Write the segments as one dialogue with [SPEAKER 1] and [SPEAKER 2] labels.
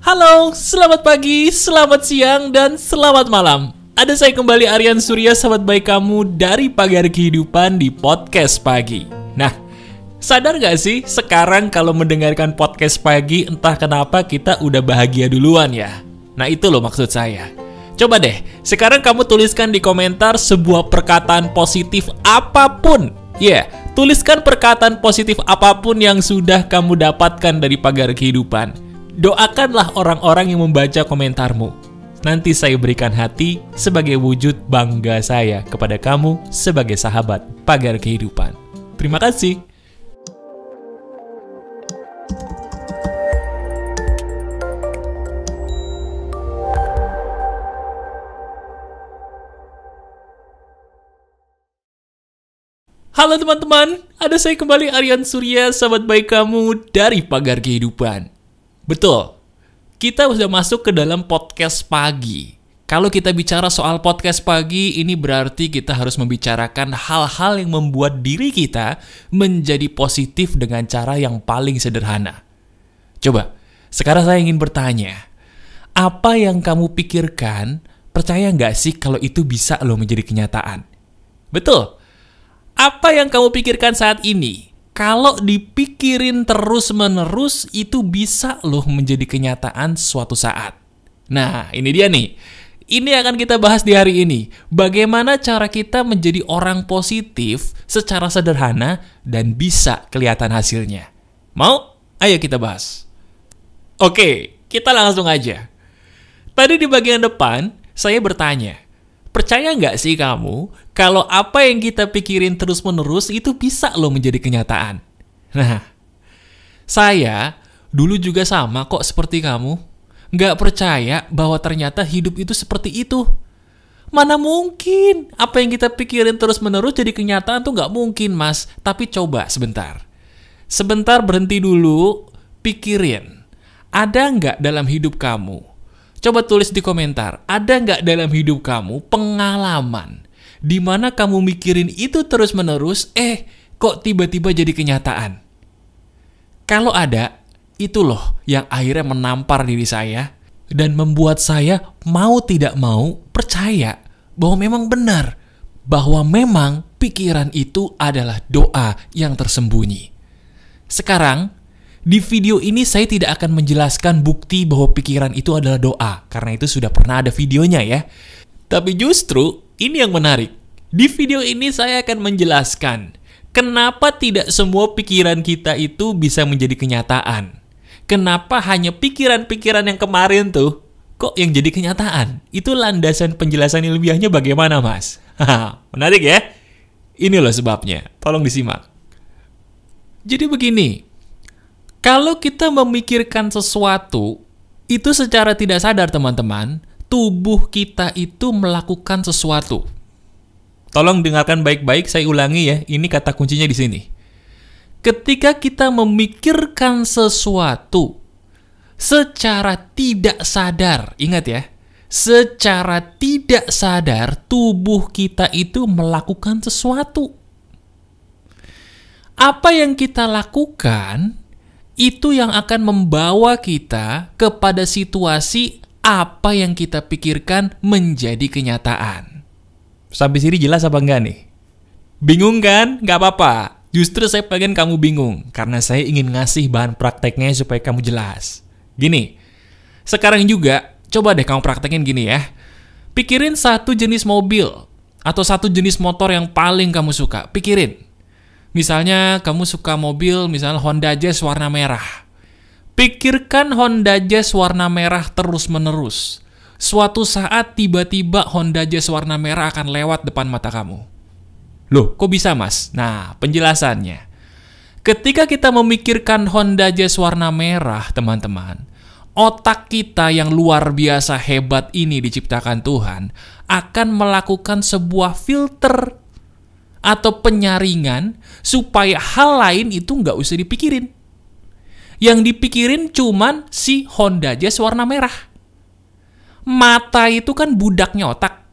[SPEAKER 1] Halo, selamat pagi, selamat siang, dan selamat malam. Ada saya kembali Aryan Surya, sahabat baik kamu dari Pagar Kehidupan di Podcast Pagi. Nah, sadar gak sih sekarang kalau mendengarkan podcast pagi entah kenapa kita udah bahagia duluan ya? Nah itu loh maksud saya. Coba deh, sekarang kamu tuliskan di komentar sebuah perkataan positif apapun. Tuliskan perkataan positif apapun yang sudah kamu dapatkan dari Pagar Kehidupan. Doakanlah orang-orang yang membaca komentarmu. Nanti saya berikan hati sebagai wujud bangga saya kepada kamu sebagai sahabat Pagar Kehidupan. Terima kasih. Halo teman-teman, ada saya kembali Aryan Surya, sahabat baik kamu dari Pagar Kehidupan. Betul, kita sudah masuk ke dalam podcast pagi. Kalau kita bicara soal podcast pagi, ini berarti kita harus membicarakan hal-hal yang membuat diri kita menjadi positif dengan cara yang paling sederhana. Coba, sekarang saya ingin bertanya, apa yang kamu pikirkan, percaya nggak sih kalau itu bisa loh menjadi kenyataan? Betul. Apa yang kamu pikirkan saat ini, kalau dipikirin terus-menerus, itu bisa loh menjadi kenyataan suatu saat. Nah, ini dia nih. Ini akan kita bahas di hari ini. Bagaimana cara kita menjadi orang positif secara sederhana dan bisa kelihatan hasilnya. Mau? Ayo kita bahas. Oke, kita langsung aja. Tadi di bagian depan, saya bertanya, percaya nggak sih kamu kalau apa yang kita pikirin terus-menerus itu bisa loh menjadi kenyataan? Nah, saya dulu juga sama kok seperti kamu. Nggak percaya bahwa ternyata hidup itu seperti itu. Mana mungkin apa yang kita pikirin terus-menerus jadi kenyataan tuh nggak mungkin, Mas. Tapi coba sebentar. Sebentar berhenti dulu, pikirin. Ada nggak dalam hidup kamu? Coba tulis di komentar, ada nggak dalam hidup kamu pengalaman di mana kamu mikirin itu terus-menerus, kok tiba-tiba jadi kenyataan? Kalau ada, itu loh yang akhirnya menampar diri saya dan membuat saya mau tidak mau percaya bahwa memang benar, bahwa memang pikiran itu adalah doa yang tersembunyi. Sekarang, di video ini saya tidak akan menjelaskan bukti bahwa pikiran itu adalah doa, karena itu sudah pernah ada videonya ya. Tapi justru ini yang menarik. Di video ini saya akan menjelaskan kenapa tidak semua pikiran kita itu bisa menjadi kenyataan. Kenapa hanya pikiran-pikiran yang kemarin tuh kok yang jadi kenyataan? Itu landasan penjelasan ilmiahnya bagaimana, Mas? Menarik ya? Ini loh sebabnya. Tolong disimak. Jadi begini. Kalau kita memikirkan sesuatu, itu secara tidak sadar teman-teman, tubuh kita itu melakukan sesuatu. Tolong dengarkan baik-baik, saya ulangi ya, ini kata kuncinya di sini. Ketika kita memikirkan sesuatu, secara tidak sadar, ingat ya, secara tidak sadar, tubuh kita itu melakukan sesuatu. Apa yang kita lakukan itu yang akan membawa kita kepada situasi apa yang kita pikirkan menjadi kenyataan. Sampai sini jelas apa enggak nih? Bingung kan? Nggak apa-apa. Justru saya pengen kamu bingung, karena saya ingin ngasih bahan prakteknya supaya kamu jelas. Gini, sekarang juga, coba deh kamu praktekin gini ya. Pikirin satu jenis mobil, atau satu jenis motor yang paling kamu suka. Pikirin. Misalnya kamu suka mobil, misalnya Honda Jazz warna merah. Pikirkan Honda Jazz warna merah terus-menerus. Suatu saat tiba-tiba Honda Jazz warna merah akan lewat depan mata kamu. Loh, kok bisa, Mas? Nah, penjelasannya. Ketika kita memikirkan Honda Jazz warna merah, teman-teman, otak kita yang luar biasa hebat ini diciptakan Tuhan akan melakukan sebuah filter atau penyaringan supaya hal lain itu nggak usah dipikirin. Yang dipikirin cuman si Honda Jazz warna merah. Mata itu kan budaknya otak.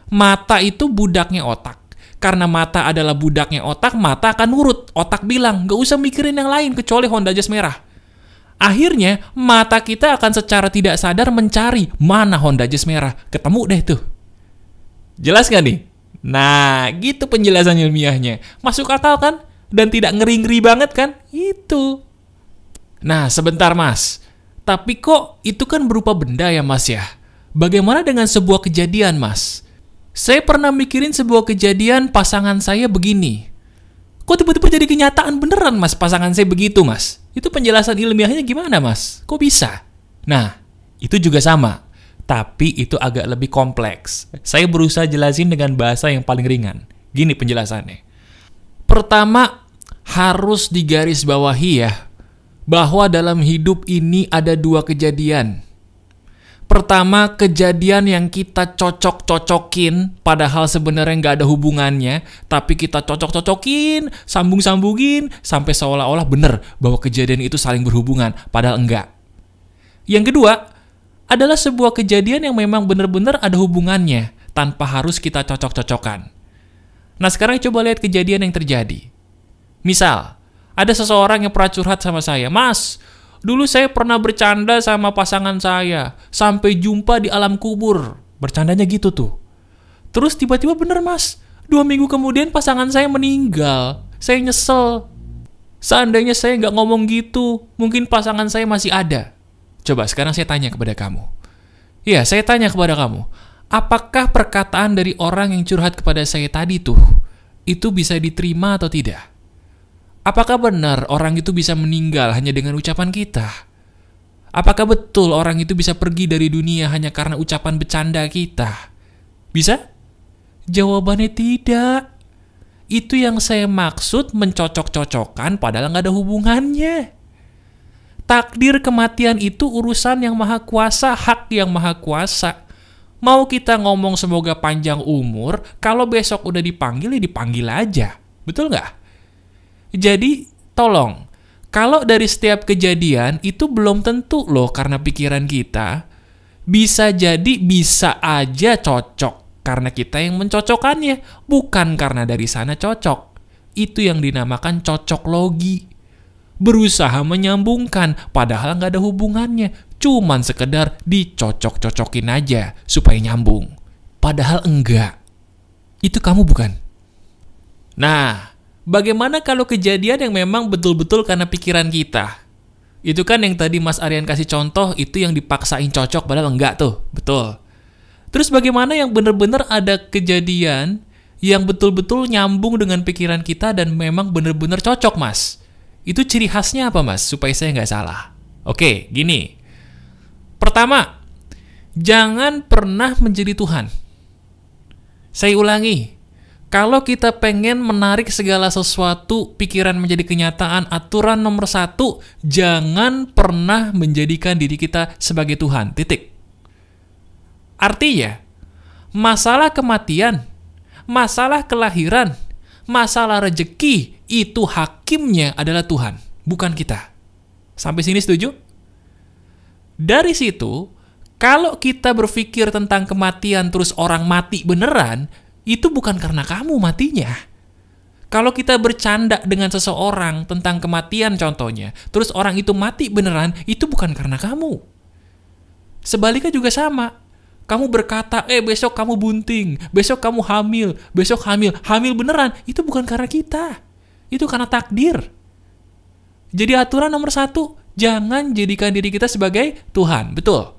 [SPEAKER 1] Mata itu budaknya otak. Karena mata adalah budaknya otak, mata akan nurut. Otak bilang, nggak usah mikirin yang lain kecuali Honda Jazz merah. Akhirnya, mata kita akan secara tidak sadar mencari mana Honda Jazz merah. Ketemu deh tuh. Jelas gak nih? Nah, gitu penjelasan ilmiahnya. Masuk akal kan? Dan tidak ngeri-ngeri banget kan? Itu. Nah, sebentar Mas. Tapi kok itu kan berupa benda ya Mas ya? Bagaimana dengan sebuah kejadian Mas? Saya pernah mikirin sebuah kejadian pasangan saya begini. Kok tiba-tiba jadi kenyataan beneran Mas pasangan saya begitu Mas? Itu penjelasan ilmiahnya gimana Mas? Kok bisa? Nah, itu juga sama. Tapi itu agak lebih kompleks. Saya berusaha jelasin dengan bahasa yang paling ringan. Gini penjelasannya. Pertama, harus digarisbawahi ya, bahwa dalam hidup ini ada dua kejadian. Pertama, kejadian yang kita cocok-cocokin, padahal sebenarnya nggak ada hubungannya, tapi kita cocok-cocokin, sambung-sambungin, sampai seolah-olah benar bahwa kejadian itu saling berhubungan, padahal enggak. Yang kedua, adalah sebuah kejadian yang memang benar-benar ada hubungannya, tanpa harus kita cocok-cocokkan. Nah, sekarang coba lihat kejadian yang terjadi. Misal, ada seseorang yang pernah curhat sama saya, Mas, dulu saya pernah bercanda sama pasangan saya, sampai jumpa di alam kubur. Bercandanya gitu tuh. Terus tiba-tiba bener Mas, 2 minggu kemudian pasangan saya meninggal. Saya nyesel. Seandainya saya nggak ngomong gitu, mungkin pasangan saya masih ada. Coba sekarang saya tanya kepada kamu. Iya, saya tanya kepada kamu. Apakah perkataan dari orang yang curhat kepada saya tadi tuh, itu bisa diterima atau tidak? Apakah benar orang itu bisa meninggal hanya dengan ucapan kita? Apakah betul orang itu bisa pergi dari dunia hanya karena ucapan bercanda kita? Bisa? Jawabannya tidak. Itu yang saya maksud mencocok-cocokkan padahal nggak ada hubungannya. Takdir kematian itu urusan yang maha kuasa, hak yang maha kuasa. Mau kita ngomong semoga panjang umur, kalau besok udah dipanggil, ya dipanggil aja. Betul nggak? Jadi, tolong, kalau dari setiap kejadian itu belum tentu loh karena pikiran kita. Bisa jadi bisa aja cocok karena kita yang mencocokkannya, bukan karena dari sana cocok. Itu yang dinamakan cocok logi. Berusaha menyambungkan, padahal nggak ada hubungannya. Cuman sekedar dicocok-cocokin aja supaya nyambung. Padahal enggak. Itu kamu bukan? Nah, bagaimana kalau kejadian yang memang betul-betul karena pikiran kita? Itu kan yang tadi Mas Aryan kasih contoh, itu yang dipaksain cocok padahal enggak tuh. Betul. Terus bagaimana yang benar-benar ada kejadian yang betul-betul nyambung dengan pikiran kita dan memang benar-benar cocok, Mas? Itu ciri khasnya apa, Mas? Supaya saya nggak salah. Oke, gini. Pertama, jangan pernah menjadi Tuhan. Saya ulangi. Kalau kita pengen menarik segala sesuatu, pikiran menjadi kenyataan, aturan nomor 1, jangan pernah menjadikan diri kita sebagai Tuhan. Titik. Artinya, masalah kematian, masalah kelahiran, masalah rejeki, itu hakimnya adalah Tuhan, bukan kita. Sampai sini setuju? Dari situ, kalau kita berpikir tentang kematian terus orang mati beneran, itu bukan karena kamu matinya. Kalau kita bercanda dengan seseorang tentang kematian contohnya, terus orang itu mati beneran, itu bukan karena kamu. Sebaliknya juga sama. Kamu berkata, besok kamu bunting, besok kamu hamil, besok hamil beneran, itu bukan karena kita. Itu karena takdir. Jadi aturan nomor 1, jangan jadikan diri kita sebagai Tuhan. Betul?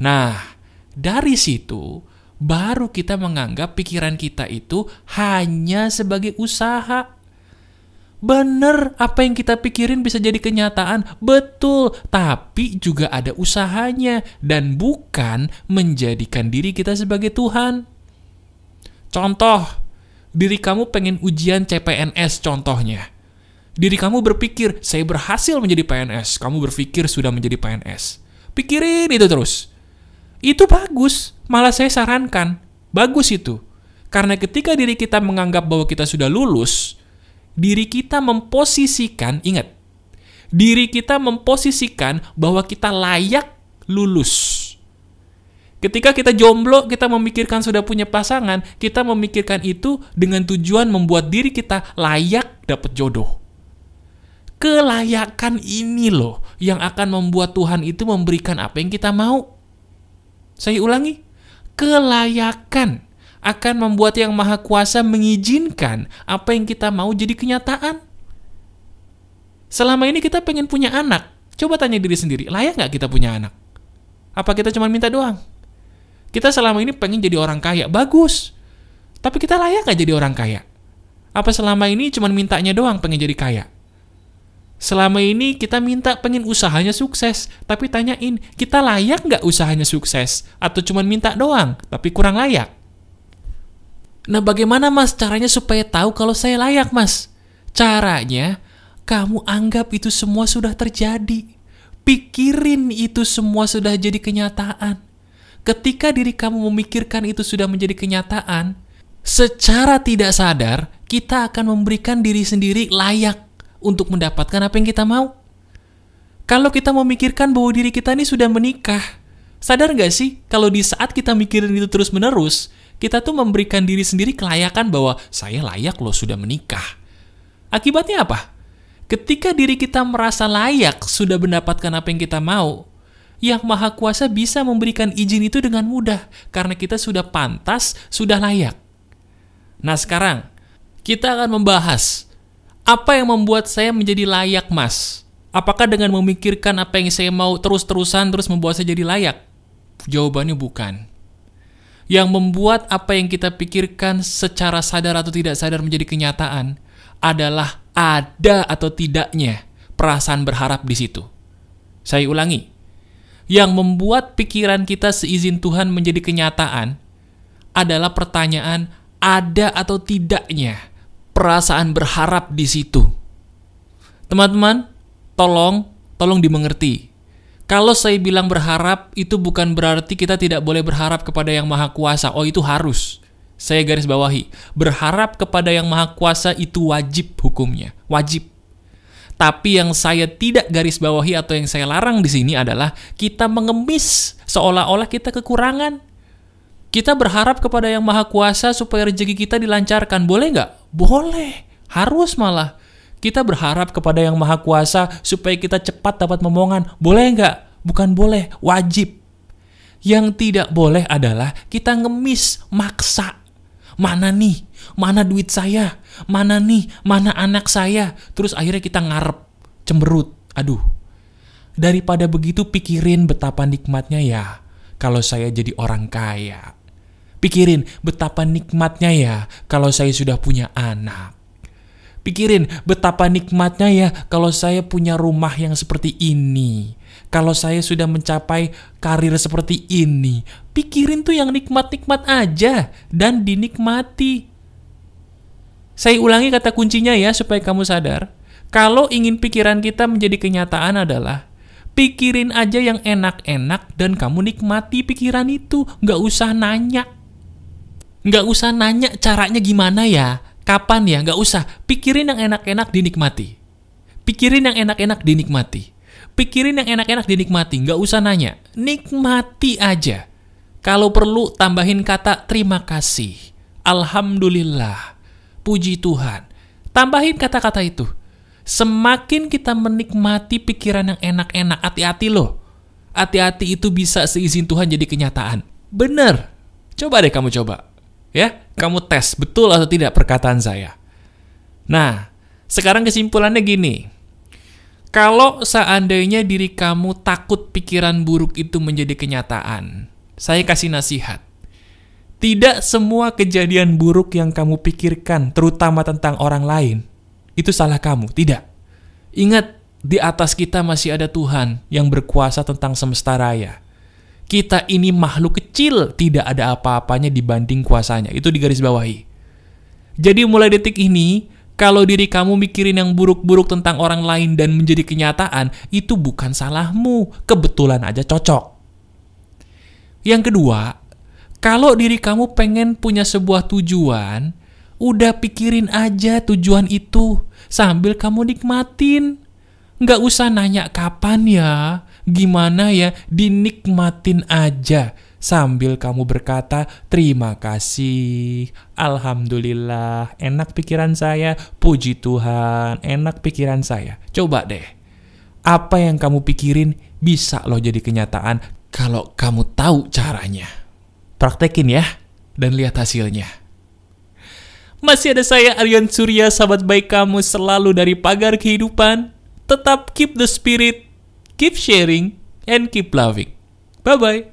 [SPEAKER 1] Nah, dari situ, baru kita menganggap pikiran kita itu hanya sebagai usaha. Bener, apa yang kita pikirin bisa jadi kenyataan. Betul, tapi juga ada usahanya. Dan bukan menjadikan diri kita sebagai Tuhan. Contoh, diri kamu pengen ujian CPNS contohnya. Diri kamu berpikir, saya berhasil menjadi PNS. Kamu berpikir sudah menjadi PNS. Pikirin itu terus. Itu bagus, malah saya sarankan. Bagus itu. Karena ketika diri kita menganggap bahwa kita sudah lulus, diri kita memposisikan, ingat, diri kita memposisikan bahwa kita layak lulus. Ketika kita jomblo, kita memikirkan sudah punya pasangan, kita memikirkan itu dengan tujuan membuat diri kita layak dapat jodoh. Kelayakan ini loh yang akan membuat Tuhan itu memberikan apa yang kita mau. Saya ulangi, kelayakan akan membuat Yang Maha Kuasa mengizinkan apa yang kita mau jadi kenyataan. Selama ini kita pengen punya anak. Coba tanya diri sendiri, layak nggak kita punya anak? Apa kita cuma minta doang? Kita selama ini pengen jadi orang kaya, bagus. Tapi kita layak nggak jadi orang kaya? Apa selama ini cuma mintanya doang pengen jadi kaya? Selama ini kita minta pengen usahanya sukses, tapi tanyain, kita layak nggak usahanya sukses? Atau cuma minta doang, tapi kurang layak? Nah, bagaimana mas caranya supaya tahu kalau saya layak mas? Caranya, kamu anggap itu semua sudah terjadi. Pikirin itu semua sudah jadi kenyataan. Ketika diri kamu memikirkan itu sudah menjadi kenyataan, secara tidak sadar, kita akan memberikan diri sendiri layak untuk mendapatkan apa yang kita mau. Kalau kita memikirkan bahwa diri kita ini sudah menikah, sadar nggak sih kalau di saat kita mikirin itu terus-menerus, kita tuh memberikan diri sendiri kelayakan bahwa saya layak loh sudah menikah. Akibatnya apa? Ketika diri kita merasa layak sudah mendapatkan apa yang kita mau, Yang Maha Kuasa bisa memberikan izin itu dengan mudah karena kita sudah pantas, sudah layak. Nah sekarang, kita akan membahas apa yang membuat saya menjadi layak, Mas? Apakah dengan memikirkan apa yang saya mau terus-terusan terus membuat saya jadi layak? Jawabannya bukan. Yang membuat apa yang kita pikirkan secara sadar atau tidak sadar menjadi kenyataan adalah ada atau tidaknya perasaan berharap di situ. Saya ulangi. Yang membuat pikiran kita seizin Tuhan menjadi kenyataan adalah pertanyaan ada atau tidaknya perasaan berharap di situ. Teman-teman, tolong dimengerti. Kalau saya bilang berharap, itu bukan berarti kita tidak boleh berharap kepada Yang Maha Kuasa. Oh, itu harus. Saya garis bawahi. Berharap kepada Yang Maha Kuasa itu wajib hukumnya. Wajib. Tapi yang saya tidak garis bawahi atau yang saya larang di sini adalah kita mengemis seolah-olah kita kekurangan. Kita berharap kepada Yang Maha Kuasa supaya rezeki kita dilancarkan. Boleh nggak? Boleh. Harus malah. Kita berharap kepada Yang Maha Kuasa supaya kita cepat dapat momongan. Boleh nggak? Bukan boleh. Wajib. Yang tidak boleh adalah kita ngemis, maksa. Mana nih? Mana duit saya? Mana nih? Mana anak saya? Terus akhirnya kita ngarep, cemberut. Aduh. Daripada begitu pikirin betapa nikmatnya ya kalau saya jadi orang kaya. Pikirin betapa nikmatnya ya kalau saya sudah punya anak. Pikirin betapa nikmatnya ya kalau saya punya rumah yang seperti ini. Kalau saya sudah mencapai karir seperti ini. Pikirin tuh yang nikmat-nikmat aja dan dinikmati. Saya ulangi kata kuncinya ya supaya kamu sadar. Kalau ingin pikiran kita menjadi kenyataan adalah pikirin aja yang enak-enak dan kamu nikmati pikiran itu. Nggak usah nanya. Nggak usah nanya caranya gimana ya, kapan ya, nggak usah. Pikirin yang enak-enak dinikmati. Pikirin yang enak-enak dinikmati. Pikirin yang enak-enak dinikmati, nggak usah nanya. Nikmati aja. Kalau perlu tambahin kata terima kasih, alhamdulillah, puji Tuhan. Tambahin kata-kata itu. Semakin kita menikmati pikiran yang enak-enak, hati-hati loh. Hati-hati itu bisa seizin Tuhan jadi kenyataan. Bener. Coba deh kamu coba. Ya, kamu tes betul atau tidak perkataan saya. Nah, sekarang kesimpulannya gini. Kalau seandainya diri kamu takut pikiran buruk itu menjadi kenyataan, saya kasih nasihat. Tidak semua kejadian buruk yang kamu pikirkan, terutama tentang orang lain, itu salah kamu. Tidak. Ingat, di atas kita masih ada Tuhan yang berkuasa tentang semesta raya. Kita ini makhluk kecil, tidak ada apa-apanya dibanding kuasanya. Itu digarisbawahi. Jadi mulai detik ini, kalau diri kamu mikirin yang buruk-buruk tentang orang lain dan menjadi kenyataan, itu bukan salahmu. Kebetulan aja cocok. Yang kedua, kalau diri kamu pengen punya sebuah tujuan, udah pikirin aja tujuan itu sambil kamu nikmatin. Nggak usah nanya kapan ya, gimana ya, dinikmatin aja. sambil kamu berkata, terima kasih, alhamdulillah, enak pikiran saya, puji Tuhan, enak pikiran saya. Coba deh, apa yang kamu pikirin bisa loh jadi kenyataan kalau kamu tahu caranya. Praktekin ya, dan lihat hasilnya. Masih ada saya, Aryan Surya, sahabat baik kamu selalu dari Pagar Kehidupan. Tetap keep the spirit, keep sharing, and keep loving. Bye-bye.